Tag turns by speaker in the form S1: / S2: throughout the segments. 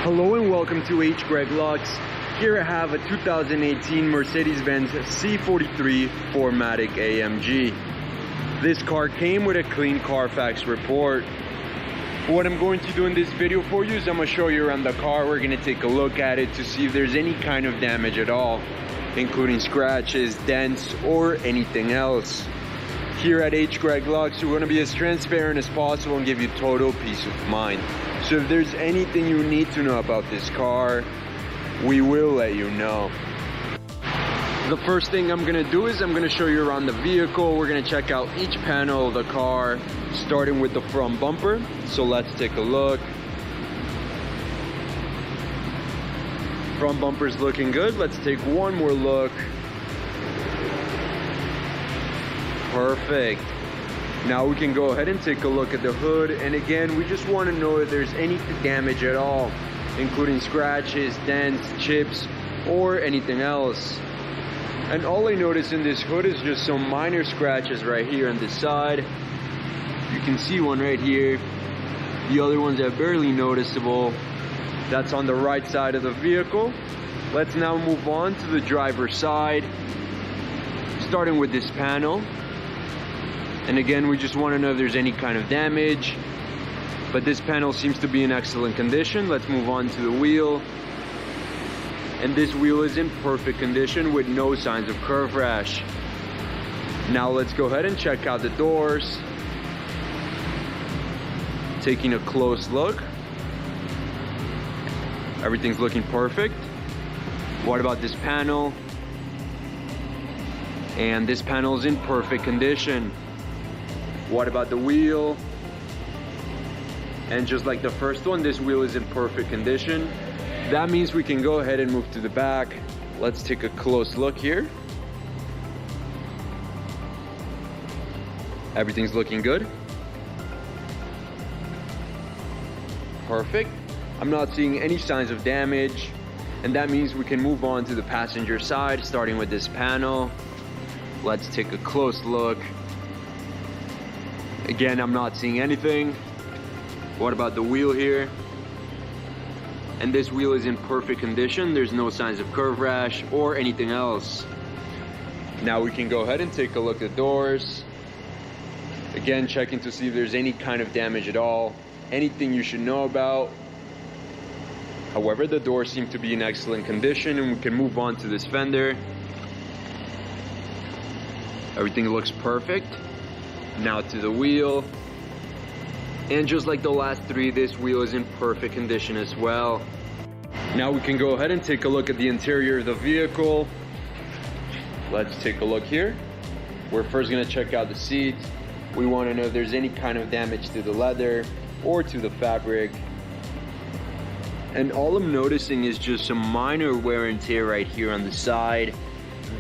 S1: Hello and welcome to H. Greg Lux. Here I have a 2018 Mercedes Benz C43 4MATIC AMG. This car came with a clean Carfax report. What I'm going to do in this video for you is I'm going to show you around the car. We're going to take a look at it to see if there's any kind of damage at all, including scratches, dents, or anything else. Here at H. Greg Lux, we're going to be as transparent as possible and give you total peace of mind. So if there's anything you need to know about this car, we will let you know. The first thing I'm going to do is I'm going to show you around the vehicle. We're going to check out each panel of the car, starting with the front bumper. So let's take a look. Front bumper's looking good. Let's take one more look. Perfect. Now we can go ahead and take a look at the hood, and again we just want to know if there's any damage at all, including scratches, dents, chips, or anything else. And all I notice in this hood is just some minor scratches right here on this side. You can see one right here. The other ones are barely noticeable. That's on the right side of the vehicle. Let's now move on to the driver's side, starting with this panel. And again, we just want to know if there's any kind of damage, but this panel seems to be in excellent condition. Let's move on to the wheel. And this wheel is in perfect condition with no signs of curve rash. Now let's go ahead and check out the doors. Taking a close look. Everything's looking perfect. What about this panel? And this panel is in perfect condition. What about the wheel? And just like the first one, this wheel is in perfect condition. That means we can go ahead and move to the back. Let's take a close look here. Everything's looking good. Perfect. I'm not seeing any signs of damage. And that means we can move on to the passenger side, starting with this panel. Let's take a close look. Again, I'm not seeing anything. What about the wheel here? And this wheel is in perfect condition. There's no signs of curve rash or anything else. Now we can go ahead and take a look at the doors. Again, checking to see if there's any kind of damage at all. Anything you should know about. However, the doors seem to be in excellent condition, and we can move on to this fender. Everything looks perfect. Now to the wheel. And just like the last three, this wheel is in perfect condition as well. Now we can go ahead and take a look at the interior of the vehicle. Let's take a look here. We're first going to check out the seats. We want to know if there's any kind of damage to the leather or to the fabric. And all I'm noticing is just some minor wear and tear right here on the side.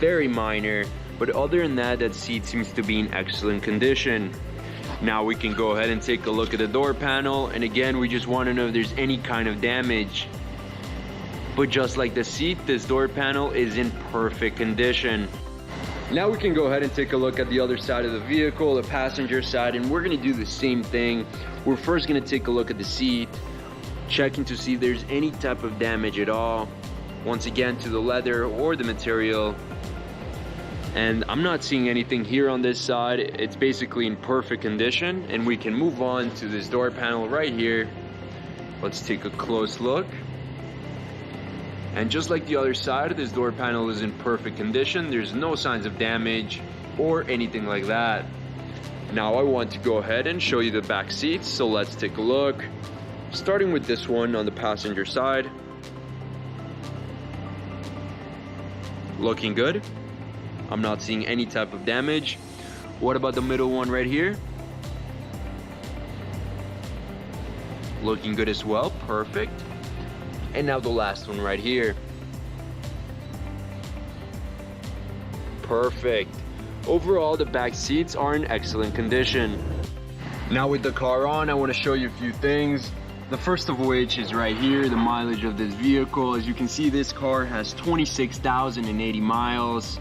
S1: Very minor. But other than that, that seat seems to be in excellent condition. Now we can go ahead and take a look at the door panel. And again, we just want to know if there's any kind of damage. But just like the seat, this door panel is in perfect condition. Now we can go ahead and take a look at the other side of the vehicle, the passenger side. And we're going to do the same thing. We're first going to take a look at the seat, checking to see if there's any type of damage at all. Once again, to the leather or the material. And I'm not seeing anything here on this side. It's basically in perfect condition. And we can move on to this door panel right here. Let's take a close look. And just like the other side, this door panel is in perfect condition. There's no signs of damage or anything like that. Now I want to go ahead and show you the back seats. So let's take a look. Starting with this one on the passenger side. Looking good. I'm not seeing any type of damage. What about the middle one right here? Looking good as well, perfect. And now the last one right here. Perfect. Overall, the back seats are in excellent condition. Now with the car on, I want to show you a few things. The first of which is right here, the mileage of this vehicle. As you can see, this car has 26,080 miles.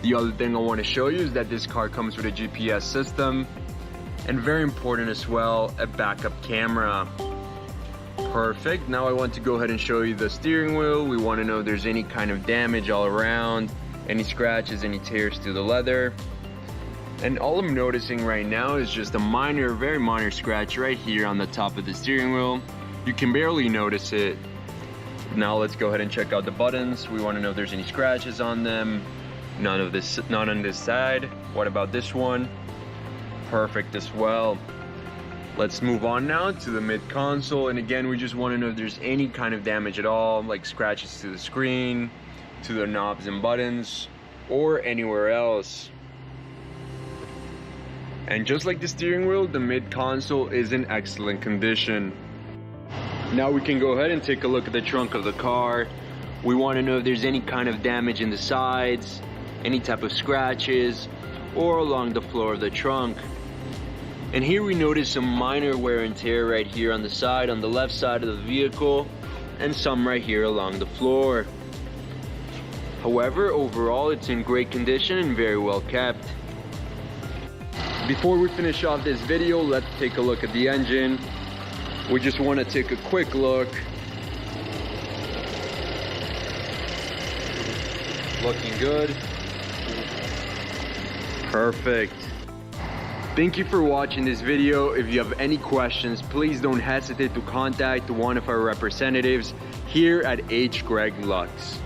S1: The other thing I want to show you is that this car comes with a GPS system, and very important as well, a backup camera. Perfect. Now I want to go ahead and show you the steering wheel. We want to know if there's any kind of damage all around, any scratches, any tears to the leather. And all I'm noticing right now is just a minor, very minor scratch right here on the top of the steering wheel. You can barely notice it. Now let's go ahead and check out the buttons. We want to know if there's any scratches on them. None on this side. What about this one? Perfect as well. Let's move on now to the mid console, and again we just want to know if there's any kind of damage at all, like scratches to the screen, to the knobs and buttons, or anywhere else. And just like the steering wheel, the mid console is in excellent condition. Now we can go ahead and take a look at the trunk of the car. We want to know if there's any kind of damage in the sides, any type of scratches, or along the floor of the trunk. And here we notice some minor wear and tear right here on the side, on the left side of the vehicle, and some right here along the floor. However, overall it's in great condition and very well kept. Before we finish off this video, let's take a look at the engine. We just want to take a quick look. Looking good. Perfect. Thank you for watching this video. If you have any questions, please don't hesitate to contact one of our representatives here at H. Greg Lux.